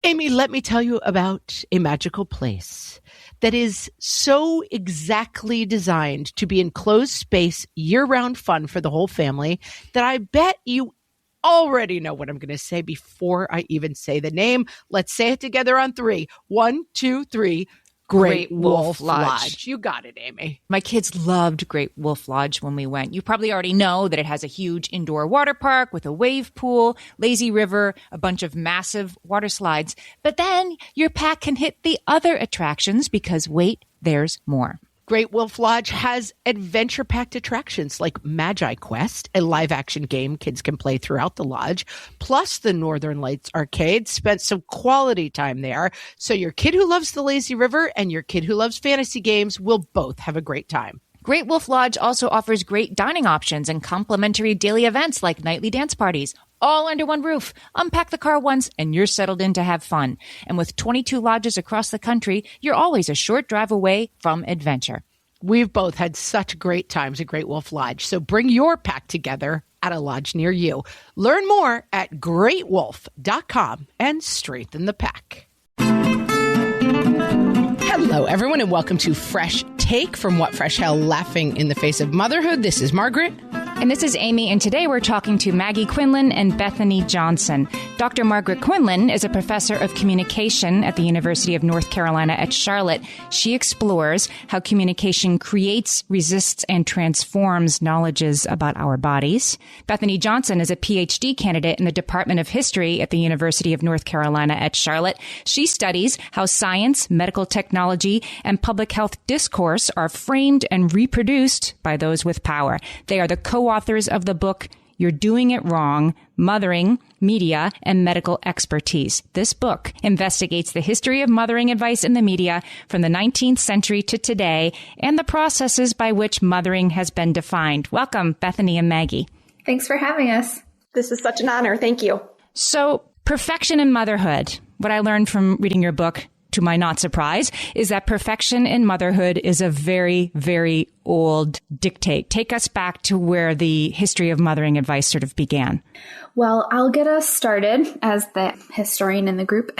Amy, let me tell you about a magical place that is so exactly designed to be enclosed space, year-round fun for the whole family that I bet you already know what I'm going to say before I even say the name. Let's say it together on 3. 1, 2, 3. Great Wolf Lodge. You got it, Amy. My kids loved Great Wolf Lodge when we went. You probably already know that it has a huge indoor water park with a wave pool, lazy river, a bunch of massive water slides. But then your pack can hit the other attractions because, wait, there's more. Great Wolf Lodge has adventure-packed attractions like Magi Quest, a live-action game kids can play throughout the lodge, plus the Northern Lights Arcade. Spent some quality time there, so your kid who loves the lazy river and your kid who loves fantasy games will both have a great time. Great Wolf Lodge also offers great dining options and complimentary daily events like nightly dance parties, all under one roof. Unpack the car once and you're settled in to have fun. And with 22 lodges across the country, you're always a short drive away from adventure. We've both had such great times at Great Wolf Lodge, so bring your pack together at a lodge near you. Learn more at greatwolf.com and strengthen the pack. Hello, everyone, and welcome to Fresh Take from What Fresh Hell, Laughing in the Face of Motherhood. This is Margaret. And this is Amy, and today we're talking to Maggie Quinlan and Bethany Johnson. Dr. Margaret Quinlan is a professor of communication at the University of North Carolina at Charlotte. She explores how communication creates, resists, and transforms knowledges about our bodies. Bethany Johnson is a PhD candidate in the Department of History at the University of North Carolina at Charlotte. She studies how science, medical technology, and public health discourse are framed and reproduced by those with power. They are the co-authors of the book, You're Doing It Wrong, Mothering, Media, and Medical Expertise. This book investigates the history of mothering advice in the media from the 19th century to today and the processes by which mothering has been defined. Welcome, Bethany and Maggie. Thanks for having us. This is such an honor. Thank you. So, perfection in motherhood. What I learned from reading your book, to my not surprise, is that perfection in motherhood is a very, very old dictate. Take us back to where the history of mothering advice sort of began. Well, I'll get us started as the historian in the group.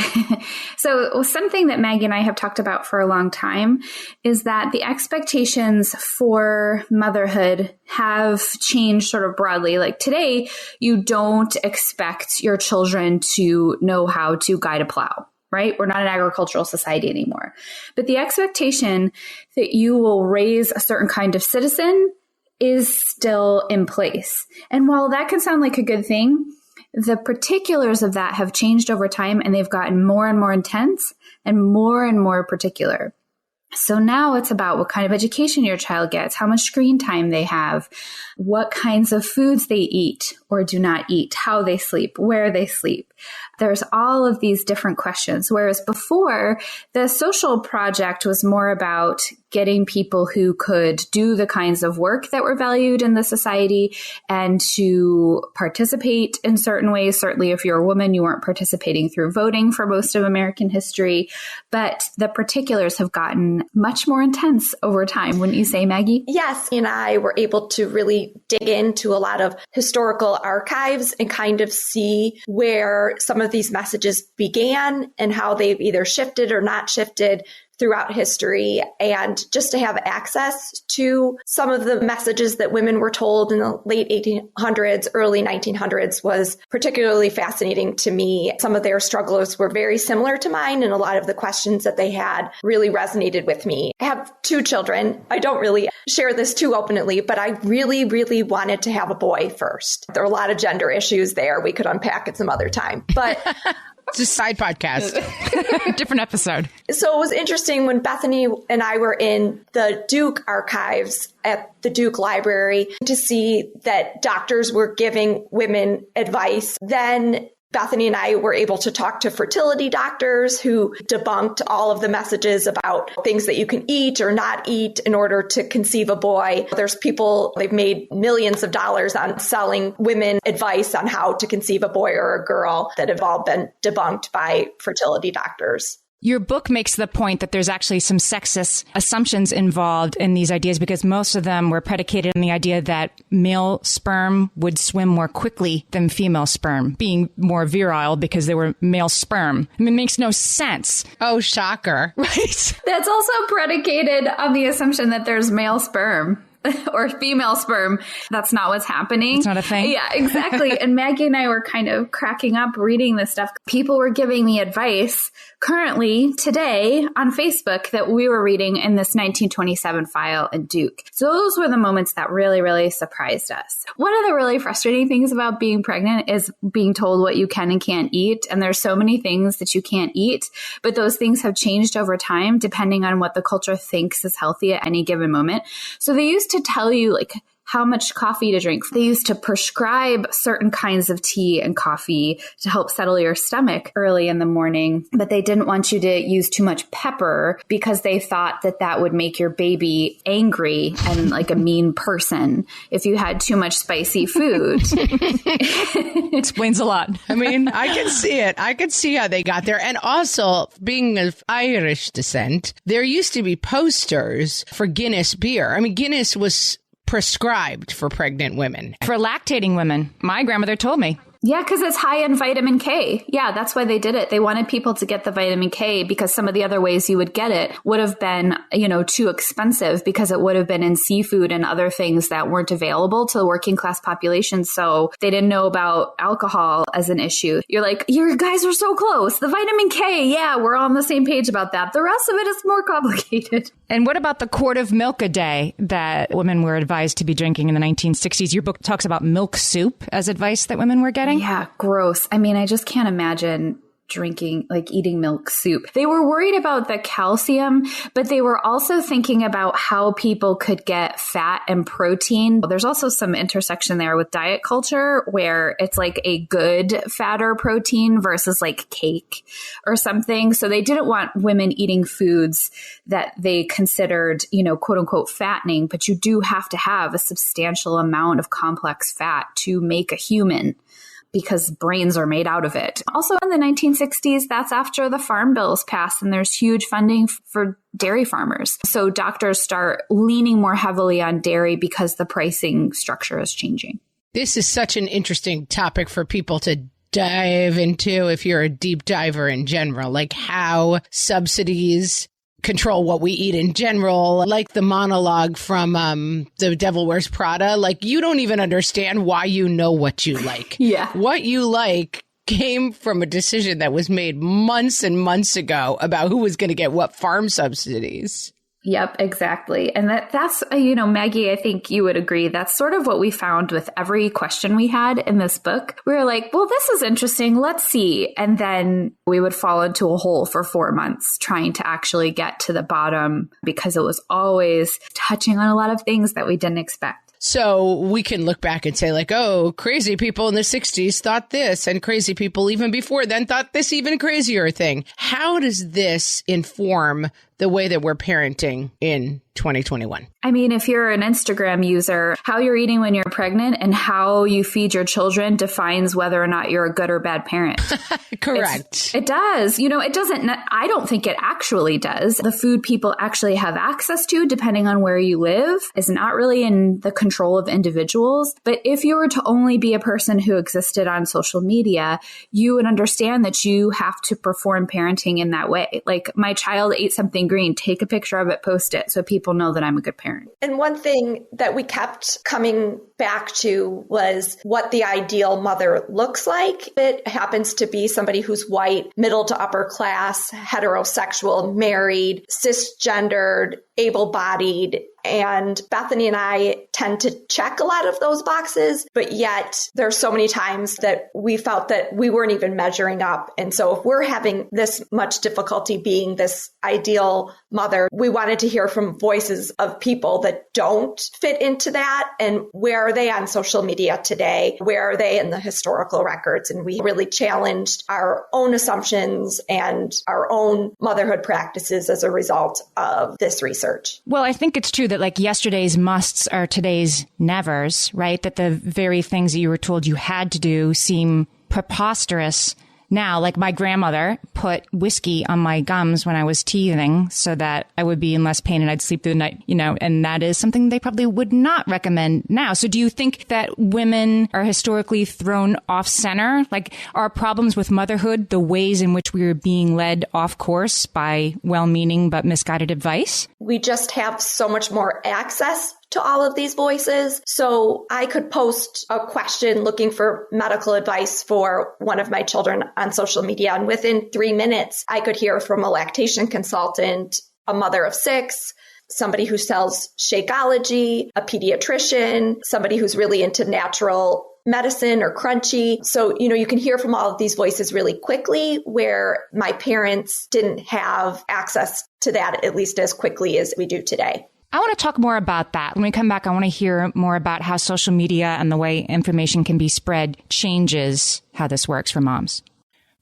So something that Maggie and I have talked about for a long time is that the expectations for motherhood have changed sort of broadly. Like today, you don't expect your children to know how to guide a plow. Right? We're not an agricultural society anymore. But the expectation that you will raise a certain kind of citizen is still in place. And while that can sound like a good thing, the particulars of that have changed over time and they've gotten more and more intense and more particular. So now it's about what kind of education your child gets, how much screen time they have, what kinds of foods they eat or do not eat, how they sleep, where they sleep. There's all of these different questions. Whereas before, the social project was more about getting people who could do the kinds of work that were valued in the society and to participate in certain ways. Certainly, if you're a woman, you weren't participating through voting for most of American history. But the particulars have gotten much more intense over time, wouldn't you say, Maggie? Yes, and I were able to really dig into a lot of historical archives and kind of see where some of these messages began and how they've either shifted or not shifted throughout history, and just to have access to some of the messages that women were told in the late 1800s, early 1900s was particularly fascinating to me. Some of their struggles were very similar to mine, and a lot of the questions that they had really resonated with me. I have 2 children. I don't really share this too openly, but I really, really wanted to have a boy first. There are a lot of gender issues there. We could unpack it some other time, but it's a side podcast. Different episode. So it was interesting when Bethany and I were in the Duke archives at the Duke Library to see that doctors were giving women advice. Then Bethany and I were able to talk to fertility doctors who debunked all of the messages about things that you can eat or not eat in order to conceive a boy. There's people, they've made millions of dollars on selling women advice on how to conceive a boy or a girl that have all been debunked by fertility doctors. Your book makes the point that there's actually some sexist assumptions involved in these ideas because most of them were predicated on the idea that male sperm would swim more quickly than female sperm, being more virile because they were male sperm. I mean, it makes no sense. Oh, shocker. Right? That's also predicated on the assumption that there's male sperm. Or female sperm. That's not what's happening. It's not a thing. Yeah, exactly. And Maggie and I were kind of cracking up reading this stuff. People were giving me advice currently today on Facebook that we were reading in this 1927 file in Duke. So those were the moments that really, really surprised us. One of the really frustrating things about being pregnant is being told what you can and can't eat. And there's so many things that you can't eat, but those things have changed over time depending on what the culture thinks is healthy at any given moment. So they used to tell you like how much coffee to drink. They used to prescribe certain kinds of tea and coffee to help settle your stomach early in the morning, but they didn't want you to use too much pepper because they thought that that would make your baby angry and like a mean person if you had too much spicy food. Explains a lot. I mean, I can see it. I can see how they got there. And also, being of Irish descent, there used to be posters for Guinness beer. I mean, Guinness was prescribed for pregnant women. For lactating women. My grandmother told me. Yeah, because it's high in vitamin K. Yeah, that's why they did it. They wanted people to get the vitamin K because some of the other ways you would get it would have been, too expensive because it would have been in seafood and other things that weren't available to the working class population. So they didn't know about alcohol as an issue. You're like, you guys are so close. The vitamin K, yeah, we're all on the same page about that. The rest of it is more complicated. And what about the quart of milk a day that women were advised to be drinking in the 1960s? Your book talks about milk soup as advice that women were getting. Yeah, gross. I mean, I just can't imagine eating milk soup. They were worried about the calcium, but they were also thinking about how people could get fat and protein. There's also some intersection there with diet culture where it's like a good fat or protein versus like cake or something. So they didn't want women eating foods that they considered, quote unquote fattening, but you do have to have a substantial amount of complex fat to make a human, because brains are made out of it. Also in the 1960s, that's after the farm bills passed and there's huge funding for dairy farmers. So doctors start leaning more heavily on dairy because the pricing structure is changing. This is such an interesting topic for people to dive into if you're a deep diver in general, like how subsidies control what we eat in general, like the monologue from The Devil Wears Prada. Like, you don't even understand why you know what you like. Yeah. What you like came from a decision that was made months and months ago about who was going to get what farm subsidies. Yep, exactly. And that's, Maggie, I think you would agree. That's sort of what we found with every question we had in this book. We were like, well, this is interesting. Let's see. And then we would fall into a hole for 4 months trying to actually get to the bottom because it was always touching on a lot of things that we didn't expect. So we can look back and say like, oh, crazy people in the 60s thought this, and crazy people even before then thought this even crazier thing. How does this inform the way that we're parenting in 2021? I mean, if you're an Instagram user, how you're eating when you're pregnant and how you feed your children defines whether or not you're a good or bad parent. Correct. It does. It doesn't, I don't think it actually does. The food people actually have access to, depending on where you live, is not really in the control of individuals. But if you were to only be a person who existed on social media, you would understand that you have to perform parenting in that way. Like, my child ate something green, take a picture of it, post it so people know that I'm a good parent. And one thing that we kept coming back to was what the ideal mother looks like. It happens to be somebody who's white, middle to upper class, heterosexual, married, cisgendered, able-bodied. And Bethany and I tend to check a lot of those boxes, but yet there's so many times that we felt that we weren't even measuring up. And so if we're having this much difficulty being this ideal mother, we wanted to hear from voices of people that don't fit into that. And where are they on social media today? Where are they in the historical records? And we really challenged our own assumptions and our own motherhood practices as a result of this research. Well, I think it's true that like yesterday's musts are today's nevers, right? That the very things that you were told you had to do seem preposterous now. Like my grandmother put whiskey on my gums when I was teething so that I would be in less pain and I'd sleep through the night, and that is something they probably would not recommend now. So do you think that women are historically thrown off center? Like, are problems with motherhood the ways in which we are being led off course by well-meaning but misguided advice? We just have so much more access to all of these voices. So I could post a question looking for medical advice for one of my children on social media. And within 3 minutes, I could hear from a lactation consultant, a mother of 6, somebody who sells Shakeology, a pediatrician, somebody who's really into natural medicine or crunchy. So, you can hear from all of these voices really quickly, where my parents didn't have access to that, at least as quickly as we do today. I want to talk more about that. When we come back, I want to hear more about how social media and the way information can be spread changes how this works for moms.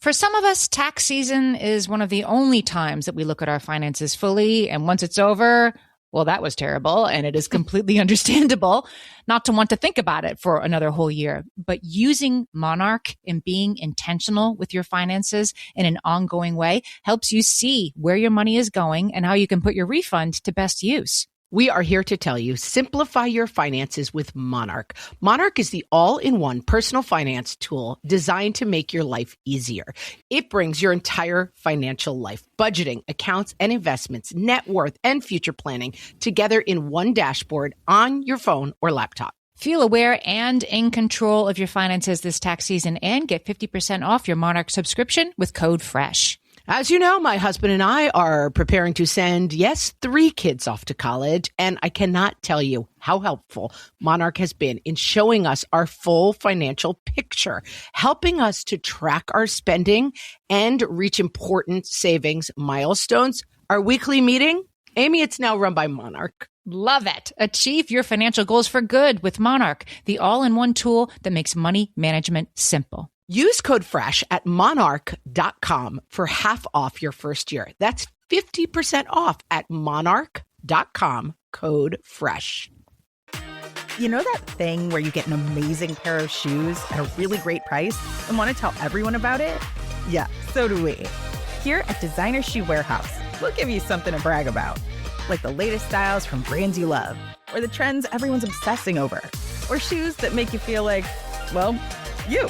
For some of us, tax season is one of the only times that we look at our finances fully. And once it's over, well, that was terrible. And it is completely understandable not to want to think about it for another whole year. But using Monarch and being intentional with your finances in an ongoing way helps you see where your money is going and how you can put your refund to best use. We are here to tell you, simplify your finances with Monarch. Monarch is the all-in-one personal finance tool designed to make your life easier. It brings your entire financial life, budgeting, accounts and investments, net worth, and future planning together in one dashboard on your phone or laptop. Feel aware and in control of your finances this tax season and get 50% off your Monarch subscription with code FRESH. As you know, my husband and I are preparing to send, 3 kids off to college, and I cannot tell you how helpful Monarch has been in showing us our full financial picture, helping us to track our spending and reach important savings milestones. Our weekly meeting, Amy, it's now run by Monarch. Love it. Achieve your financial goals for good with Monarch, the all-in-one tool that makes money management simple. Use code FRESH at monarch.com for half off your first year. That's 50% off at monarch.com, code FRESH. You know that thing where you get an amazing pair of shoes at a really great price and want to tell everyone about it? Yeah, so do we. Here at Designer Shoe Warehouse, we'll give you something to brag about, like the latest styles from brands you love, or the trends everyone's obsessing over, or shoes that make you feel like, well, you.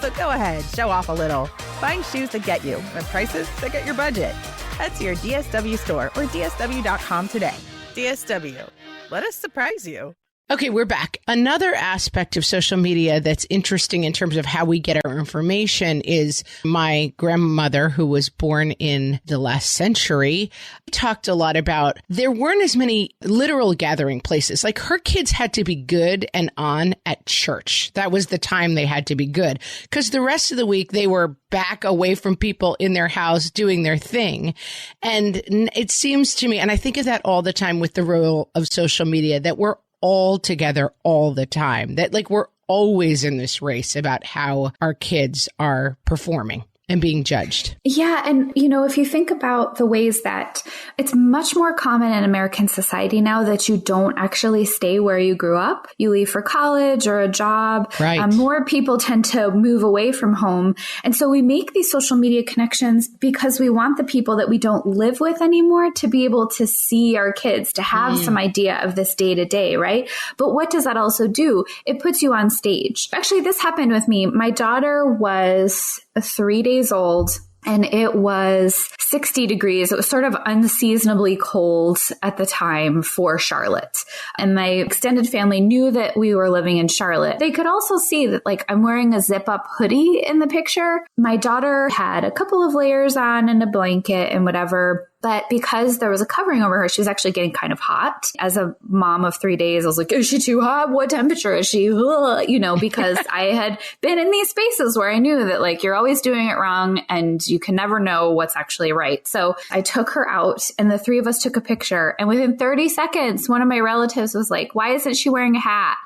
So go ahead, show off a little. Find shoes that get you at prices that get your budget. Head to your DSW store or DSW.com today. DSW, let us surprise you. Okay, we're back. Another aspect of social media that's interesting in terms of how we get our information is my grandmother, who was born in the last century, talked a lot about there weren't as many literal gathering places. Like her kids had to be good and on at church. That was the time they had to be good, because the rest of the week they were back away from people in their house doing their thing. And it seems to me, and I think of that all the time with the role of social media, that we're all together all the time, that like we're always in this race about how our kids are performing and being judged. Yeah. And, if you think about the ways that it's much more common in American society now that you don't actually stay where you grew up, you leave for college or a job. Right. More people tend to move away from home. And so we make these social media connections because we want the people that we don't live with anymore to be able to see our kids, to have some idea of this day to day, right? But what does that also do? It puts you on stage. Actually, this happened with me. My daughter was 3 days old and it was 60 degrees. It was sort of unseasonably cold at the time for Charlotte. And my extended family knew that we were living in Charlotte. They could also see that I'm wearing a zip up hoodie in the picture. My daughter had a couple of layers on and a blanket and whatever. But because there was a covering over her, she was actually getting kind of hot. As a mom of 3 days, I was like, is she too hot? What temperature is she? Because I had been in these spaces where I knew that you're always doing it wrong and you can never know what's actually right. So I took her out and the 3 of us took a picture. And within 30 seconds, one of my relatives was like, why isn't she wearing a hat?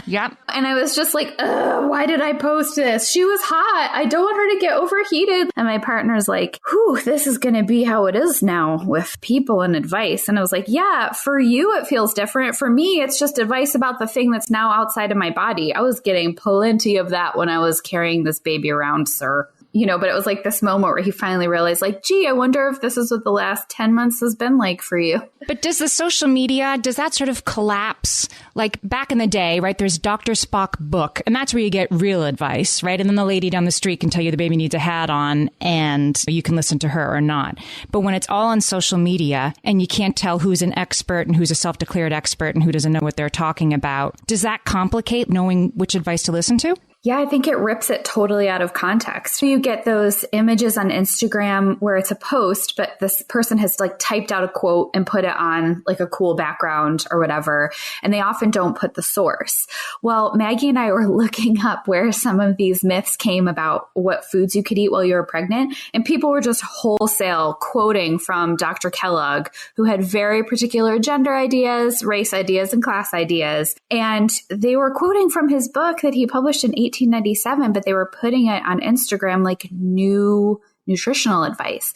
Yep. And I was just like, why did I post this? She was hot. I don't want her to get overheated. And my partner's like, whew, this is going to be how it is now with people and advice. And I was like, yeah, for you, it feels different. For me, it's just advice about the thing that's now outside of my body. I was getting plenty of that when I was carrying this baby around, sir. but it was like this moment where he finally realized like, gee, I wonder if this is what the last 10 months has been like for you. But does the social media, does that sort of collapse? Like back in the day, right, there's Dr. Spock book, and that's where you get real advice, right? And then the lady down the street can tell you the baby needs a hat on and you can listen to her or not. But when it's all on social media and you can't tell who's an expert and who's a self-declared expert and who doesn't know what they're talking about, does that complicate knowing which advice to listen to? Yeah, I think it rips it totally out of context. You get those images on Instagram where it's a post, but this person has like typed out a quote and put it on like a cool background or whatever. And they often don't put the source. Well, Maggie and I were looking up where some of these myths came about what foods you could eat while you were pregnant. And people were just wholesale quoting from Dr. Kellogg, who had very particular gender ideas, race ideas, and class ideas. And they were quoting from his book that he published in 1897, but they were putting it on Instagram like new nutritional advice.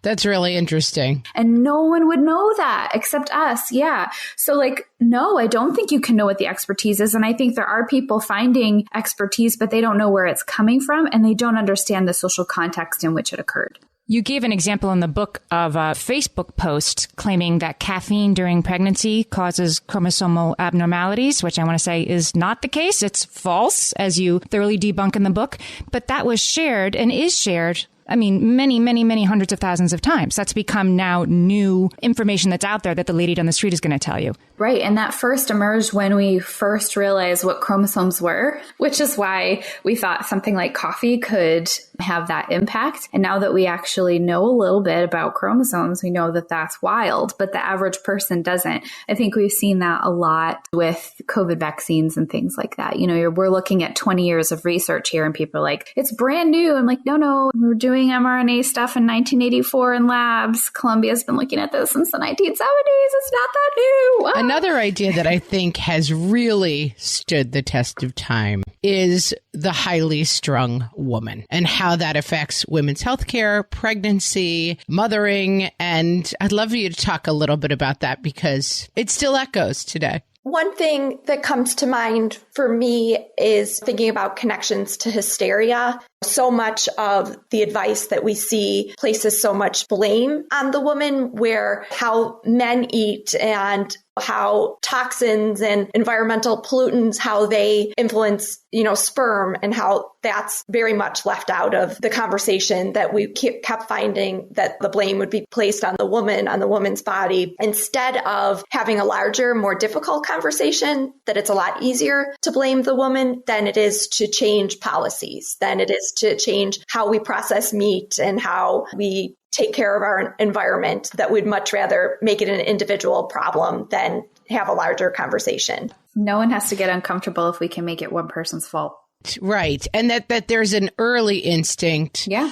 That's really interesting. And no one would know that except us. Yeah. So like, no, I don't think you can know what the expertise is. And I think there are people finding expertise, but they don't know where it's coming from and they don't understand the social context in which it occurred. You gave an example in the book of a Facebook post claiming that caffeine during pregnancy causes chromosomal abnormalities, which I want to say is not the case. It's false, as you thoroughly debunk in the book. But that was shared and is shared, I mean, many, many, many hundreds of thousands of times. That's become now new information that's out there that the lady down the street is going to tell you. Right. And that first emerged when we first realized what chromosomes were, which is why we thought something like coffee could have that impact. And now that we actually know a little bit about chromosomes, we know that that's wild, but the average person doesn't. I think we've seen that a lot with COVID vaccines and things like that. We're looking at 20 years of research here and people are like, it's brand new. I'm like, no, we're doing mRNA stuff in 1984 in labs. Columbia's been looking at this since the 1970s. It's not that new. Another idea that I think has really stood the test of time is the highly strung woman and how that affects women's healthcare, pregnancy, mothering. And I'd love for you to talk a little bit about that because it still echoes today. One thing that comes to mind for me is thinking about connections to hysteria. So much of the advice that we see places so much blame on the woman, where how men eat and how toxins and environmental pollutants, how they influence, sperm, and how that's very much left out of the conversation, that we kept finding that the blame would be placed on the woman, on the woman's body, instead of having a larger, more difficult conversation, that it's a lot easier to blame the woman than it is to change policies, than it is to change how we process meat and how we take care of our environment, that we'd much rather make it an individual problem than have a larger conversation. No one has to get uncomfortable if we can make it one person's fault. Right. And that there's an early instinct. Yeah.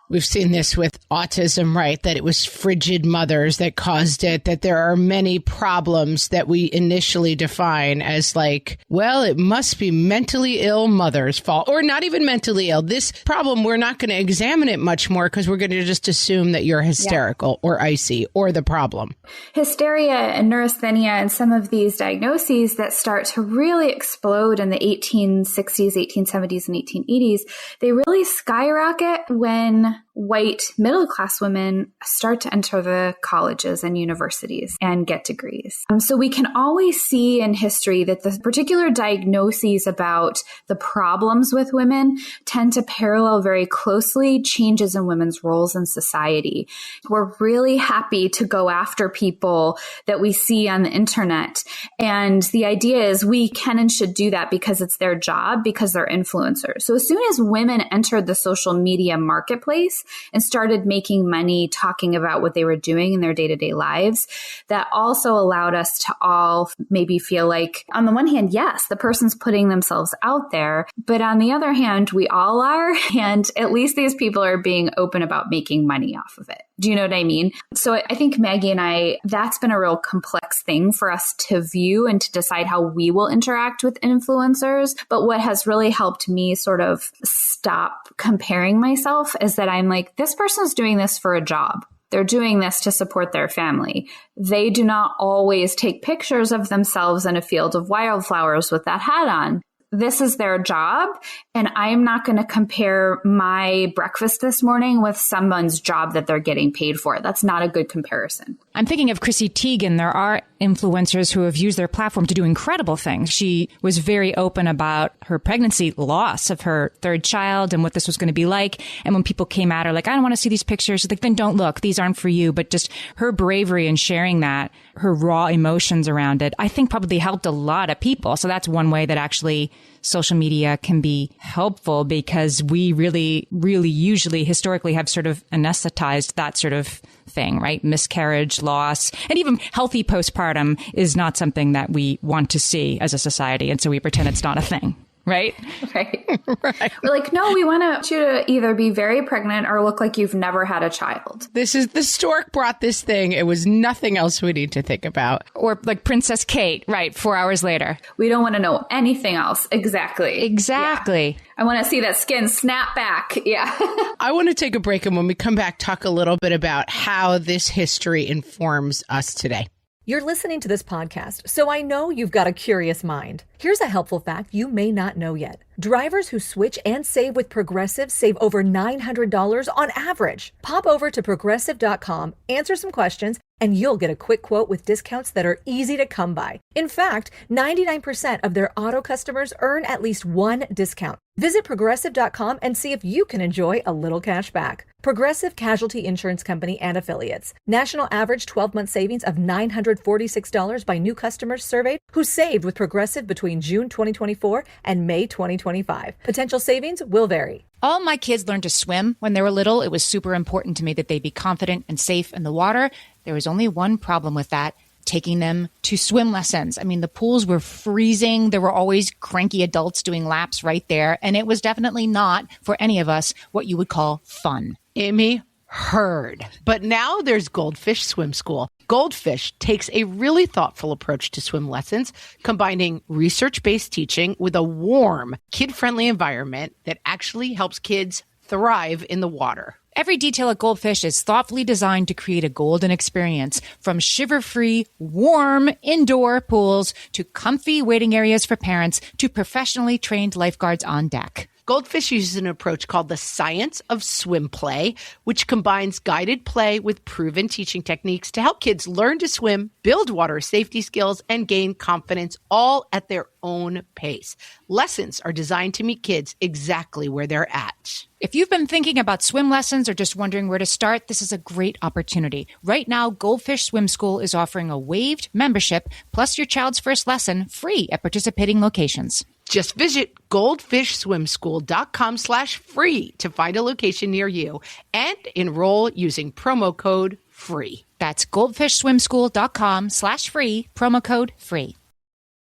We've seen this with autism, right? That it was frigid mothers that caused it, that there are many problems that we initially define as like, well, it must be mentally ill mother's fault, or not even mentally ill. This problem, we're not going to examine it much more because we're going to just assume that you're hysterical or icy or the problem. Hysteria and neurasthenia and some of these diagnoses that start to really explode in the 1860s, 1870s, and 1880s, they really skyrocket when white middle-class women start to enter the colleges and universities and get degrees. So we can always see in history that the particular diagnoses about the problems with women tend to parallel very closely changes in women's roles in society. We're really happy to go after people that we see on the internet. And the idea is we can and should do that because it's their job, because they're influencers. So as soon as women entered the social media marketplace and started making money talking about what they were doing in their day-to-day lives, that also allowed us to all maybe feel like, on the one hand, yes, the person's putting themselves out there, but on the other hand, we all are, and at least these people are being open about making money off of it. Do you know what I mean? So I think Maggie and I, that's been a real complex thing for us to view and to decide how we will interact with influencers. But what has really helped me sort of stop comparing myself is that I'm like, this person's doing this for a job. They're doing this to support their family. They do not always take pictures of themselves in a field of wildflowers with that hat on. this is their job, and I'm not going to compare my breakfast this morning with someone's job that they're getting paid for. That's not a good comparison. I'm thinking of Chrissy Teigen. There are influencers who have used their platform to do incredible things. She was very open about her pregnancy loss of her third child and what this was going to be like. And when people came at her, like, I don't want to see these pictures, she's like, then don't look. These aren't for you. But just her bravery in sharing that, her raw emotions around it, I think probably helped a lot of people. So that's one way that actually social media can be helpful, because we really usually historically have sort of anesthetized that sort of thing, right? Miscarriage, loss, and even healthy postpartum is not something that we want to see as a society. And so we pretend it's not a thing. Right? Right. We're like, no, we want you to either be very pregnant or look like you've never had a child. This is the stork brought this thing. It was nothing else we need to think about. Or like Princess Kate, right? 4 hours later. We don't want to know anything else. Exactly. Yeah. I want to see that skin snap back. Yeah. I want to take a break, and when we come back, talk a little bit about how this history informs us today. You're listening to this podcast, so I know you've got a curious mind. Here's a helpful fact you may not know yet. Drivers who switch and save with Progressive save over $900 on average. Pop over to Progressive.com, answer some questions, and you'll get a quick quote with discounts that are easy to come by. In fact, 99% of their auto customers earn at least one discount. Visit Progressive.com and see if you can enjoy a little cash back. Progressive Casualty Insurance Company and Affiliates. National average 12-month savings of $946 by new customers surveyed who saved with Progressive between June 2024 and May 2025. Potential savings will vary. All my kids learned to swim when they were little. It was super important to me that they be confident and safe in the water. There was only one problem with that: taking them to swim lessons. I mean, the pools were freezing. There were always cranky adults doing laps right there. And it was definitely not, for any of us, what you would call fun. Amy, heard. But now there's Goldfish Swim School. Goldfish takes a really thoughtful approach to swim lessons, combining research-based teaching with a warm, kid-friendly environment that actually helps kids thrive in the water. Every detail at Goldfish is thoughtfully designed to create a golden experience, from shiver-free, warm indoor pools to comfy waiting areas for parents to professionally trained lifeguards on deck. Goldfish uses an approach called the science of swim play, which combines guided play with proven teaching techniques to help kids learn to swim, build water safety skills, and gain confidence, all at their own pace. Lessons are designed to meet kids exactly where they're at. If you've been thinking about swim lessons or just wondering where to start, this is a great opportunity. Right now, Goldfish Swim School is offering a waived membership plus your child's first lesson free at participating locations. Just visit goldfishswimschool.com/free to find a location near you and enroll using promo code FREE. That's goldfishswimschool.com/free, promo code FREE.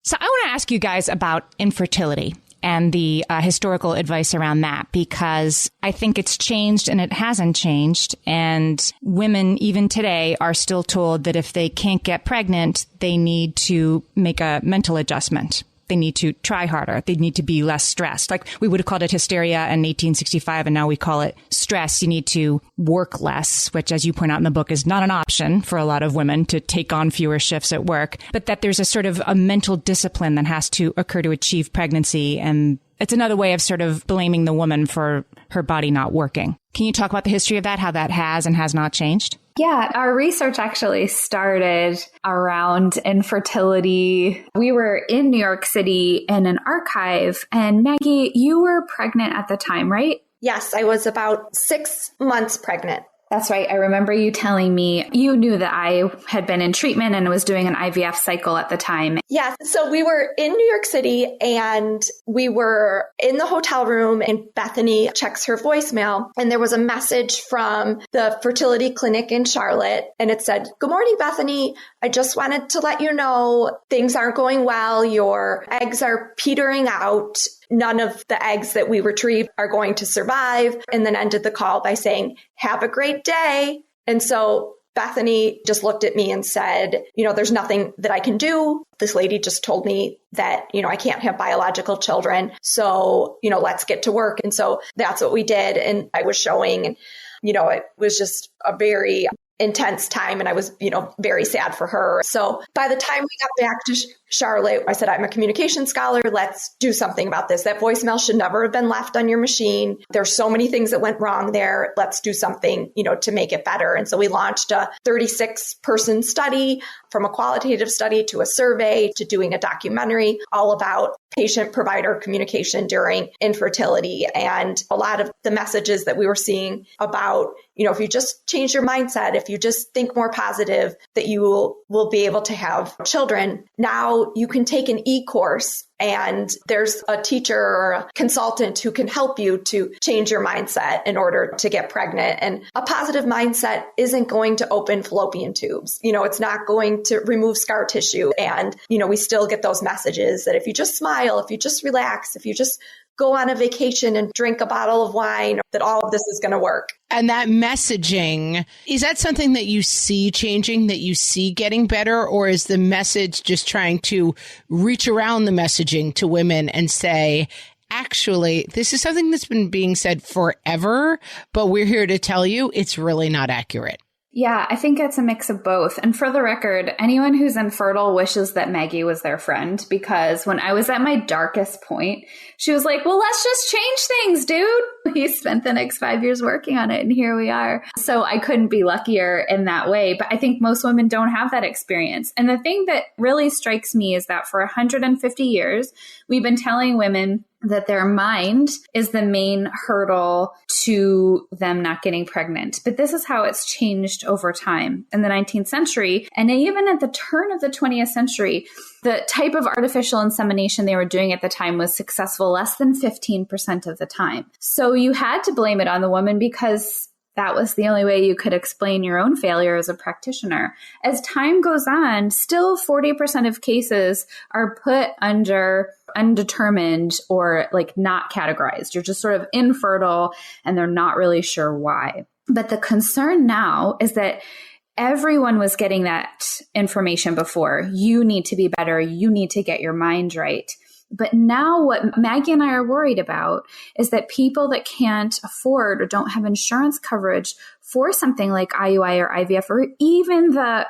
So I want to ask you guys about infertility and the historical advice around that, because I think it's changed and it hasn't changed. And women, even today, are still told that if they can't get pregnant, they need to make a mental adjustment. They need to try harder. They need to be less stressed. Like we would have called it hysteria in 1865, and now we call it stress. You need to work less, which, as you point out in the book, is not an option for a lot of women to take on fewer shifts at work, but that there's a sort of a mental discipline that has to occur to achieve pregnancy. And it's another way of sort of blaming the woman for her body not working. Can you talk about the history of that, how that has and has not changed? Yeah, our research actually started around infertility. We were in New York City in an archive, and Maggie, you were pregnant at the time, right? Yes, I was about 6 months pregnant. That's right. I remember you telling me you knew that I had been in treatment and was doing an IVF cycle at the time. Yes. So we were in New York City and we were in the hotel room, and Bethany checks her voicemail, and there was a message from the fertility clinic in Charlotte, and it said, "Good morning, Bethany. I just wanted to let you know things aren't going well. Your eggs are petering out. None of the eggs that we retrieved are going to survive," and then ended the call by saying, "Have a great day." And so Bethany just looked at me and said, "There's nothing that I can do. This lady just told me that, I can't have biological children. So, let's get to work." And so that's what we did. And I was showing, and, it was just a very intense time. And I was, very sad for her. So by the time we got back to Charlotte, I said, I'm a communication scholar. Let's do something about this. That voicemail should never have been left on your machine. There's so many things that went wrong there. Let's do something, to make it better. And so we launched a 36-person study, from a qualitative study to a survey to doing a documentary all about patient-provider communication during infertility. And a lot of the messages that we were seeing about, if you just change your mindset, if you just think more positive, that you will be able to have children. Now you can take an e-course and there's a teacher or a consultant who can help you to change your mindset in order to get pregnant. And a positive mindset isn't going to open fallopian tubes. It's not going to remove scar tissue. And, we still get those messages that if you just smile, if you just relax, if you just go on a vacation and drink a bottle of wine, that all of this is going to work. And that messaging, is that something that you see changing, that you see getting better? Or is the message just trying to reach around the messaging to women and say, actually, this is something that's been being said forever, but we're here to tell you it's really not accurate? Yeah, I think it's a mix of both. And for the record, anyone who's infertile wishes that Maggie was their friend, because when I was at my darkest point, she was like, well, let's just change things, dude. We spent the next 5 years working on it, and here we are. So I couldn't be luckier in that way. But I think most women don't have that experience. And the thing that really strikes me is that for 150 years, we've been telling women that their mind is the main hurdle to them not getting pregnant. But this is how it's changed over time. In the 19th century, and even at the turn of the 20th century, the type of artificial insemination they were doing at the time was successful less than 15% of the time. So you had to blame it on the woman because that was the only way you could explain your own failure as a practitioner. As time goes on, still 40% of cases are put under undetermined or not categorized. You're just sort of infertile and they're not really sure why. But the concern now is that everyone was getting that information before. You need to be better. You need to get your mind right. But now what Maggie and I are worried about is that people that can't afford or don't have insurance coverage for something like IUI or IVF, or even the,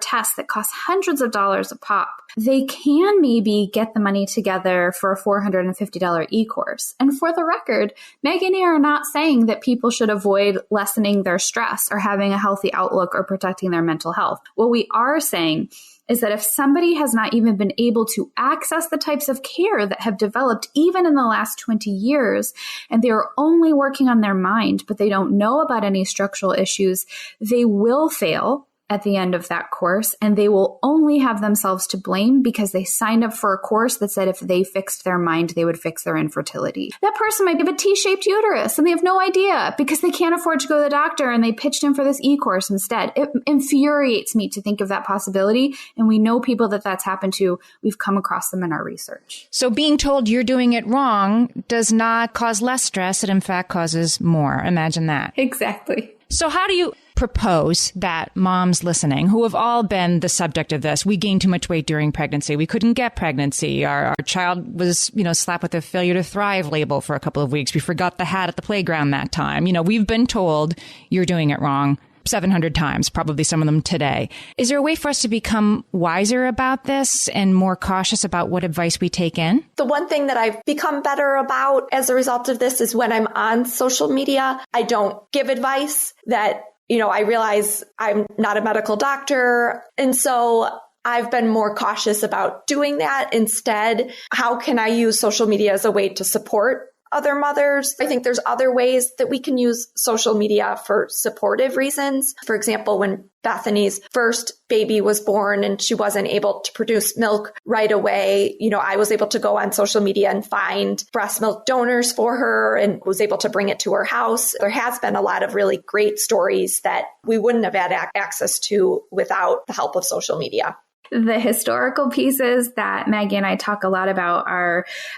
tests that cost hundreds of dollars a pop, they can maybe get the money together for a $450 e-course. And for the record, Maggie and I are not saying that people should avoid lessening their stress or having a healthy outlook or protecting their mental health. What we are saying is that if somebody has not even been able to access the types of care that have developed even in the last 20 years, and they are only working on their mind, but they don't know about any structural issues, they will fail at the end of that course, and they will only have themselves to blame because they signed up for a course that said if they fixed their mind, they would fix their infertility. That person might have a T-shaped uterus and they have no idea because they can't afford to go to the doctor and they pitched in for this e-course instead. It infuriates me to think of that possibility, and we know people that that's happened to. We've come across them in our research. So being told you're doing it wrong does not cause less stress. It in fact causes more. Imagine that. Exactly. So how do you propose that moms listening, who have all been the subject of this, we gained too much weight during pregnancy, we couldn't get pregnancy, our child was, slapped with a failure to thrive label for a couple of weeks, we forgot the hat at the playground that time. We've been told you're doing it wrong 700 times, probably some of them today. Is there a way for us to become wiser about this and more cautious about what advice we take in? The one thing that I've become better about as a result of this is when I'm on social media, I don't give advice that, I realize I'm not a medical doctor. And so I've been more cautious about doing that. Instead, how can I use social media as a way to support other mothers? I think there's other ways that we can use social media for supportive reasons. For example, when Bethany's first baby was born and she wasn't able to produce milk right away, I was able to go on social media and find breast milk donors for her and was able to bring it to her house. There has been a lot of really great stories that we wouldn't have had access to without the help of social media. The historical pieces that Maggie and I talk a lot about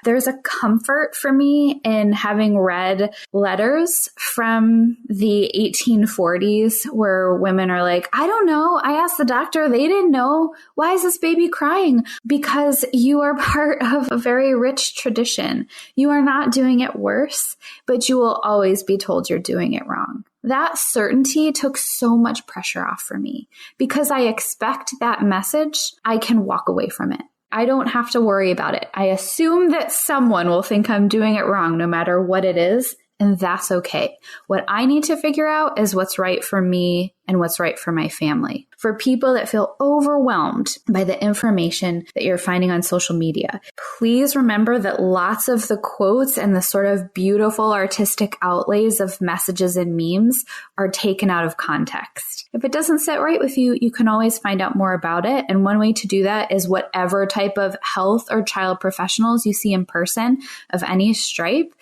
there's a comfort for me in having read letters from the 1840s where women are like, I don't know. I asked the doctor. They didn't know. Why is this baby crying? Because you are part of a very rich tradition. You are not doing it worse, but you will always be told you're doing it wrong. That certainty took so much pressure off for me because I expect that message, I can walk away from it. I don't have to worry about it. I assume that someone will think I'm doing it wrong no matter what it is, and that's okay. What I need to figure out is what's right for me and what's right for my family. For people that feel overwhelmed by the information that you're finding on social media, please remember that lots of the quotes and the sort of beautiful artistic outlays of messages and memes are taken out of context. If it doesn't sit right with you, you can always find out more about it. And one way to do that is whatever type of health or child professionals you see in person of any stripe,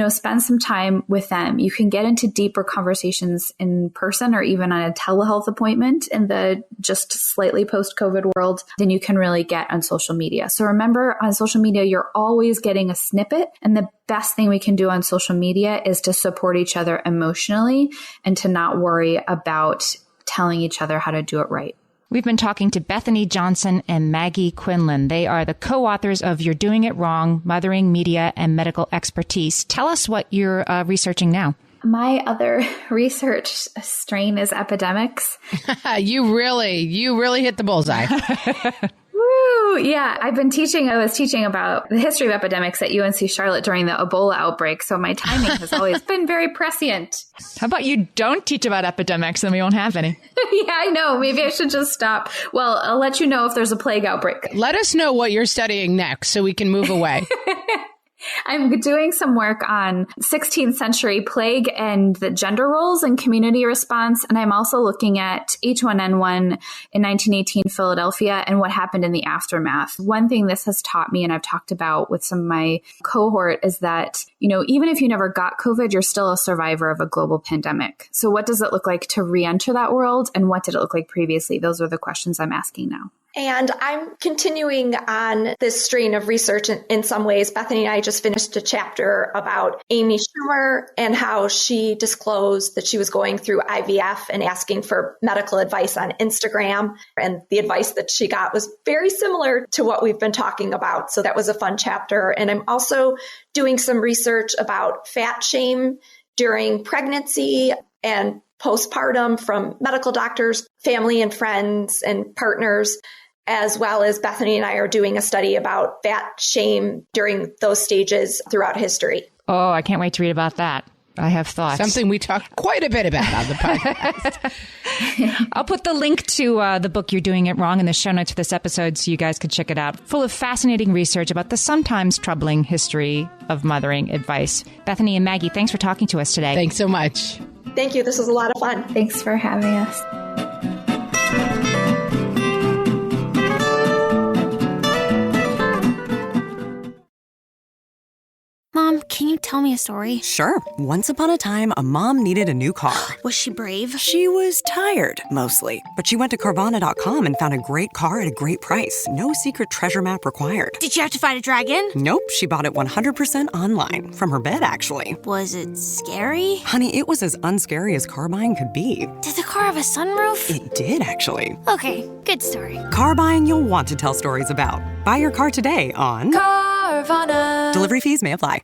spend some time with them. You can get into deeper conversations in person or even on a telehealth appointment in the just slightly post-COVID world than you can really get on social media. So remember, on social media, you're always getting a snippet. And the best thing we can do on social media is to support each other emotionally and to not worry about telling each other how to do it right. We've been talking to Bethany Johnson and Maggie Quinlan. They are the co-authors of You're Doing It Wrong, Mothering, Media, and Medical Expertise. Tell us what you're researching now. My other research strain is epidemics. You really hit the bullseye. Woo! Yeah, I was teaching about the history of epidemics at UNC Charlotte during the Ebola outbreak, so my timing has always been very prescient. How about you don't teach about epidemics, then we won't have any? Yeah, I know. Maybe I should just stop. Well, I'll let you know if there's a plague outbreak. Let us know what you're studying next so we can move away. I'm doing some work on 16th century plague and the gender roles and community response. And I'm also looking at H1N1 in 1918 Philadelphia and what happened in the aftermath. One thing this has taught me, and I've talked about with some of my cohort, is that, even if you never got COVID, you're still a survivor of a global pandemic. So what does it look like to re-enter that world? And what did it look like previously? Those are the questions I'm asking now. And I'm continuing on this strain of research in some ways. Bethany and I just finished a chapter about Amy Schumer and how she disclosed that she was going through IVF and asking for medical advice on Instagram. And the advice that she got was very similar to what we've been talking about. So that was a fun chapter. And I'm also doing some research about fat shame during pregnancy and postpartum from medical doctors, family and friends and partners, as well as Bethany and I are doing a study about fat shame during those stages throughout history. Oh, I can't wait to read about that. I have thoughts. Something we talked quite a bit about on the podcast. I'll put the link to the book You're Doing It Wrong in the show notes for this episode so you guys could check it out. Full of fascinating research about the sometimes troubling history of mothering advice. Bethany and Maggie, thanks for talking to us today. Thanks so much. Thank you. This was a lot of fun. Thanks for having us. Mom, can you tell me a story? Sure. Once upon a time, a mom needed a new car. Was she brave? She was tired, mostly. But she went to Carvana.com and found a great car at a great price. No secret treasure map required. Did you have to fight a dragon? Nope. She bought it 100% online. From her bed, actually. Was it scary? Honey, it was as unscary as car buying could be. Did the car have a sunroof? It did, actually. Okay, good story. Car buying you'll want to tell stories about. Buy your car today on Carvana. Delivery fees may apply.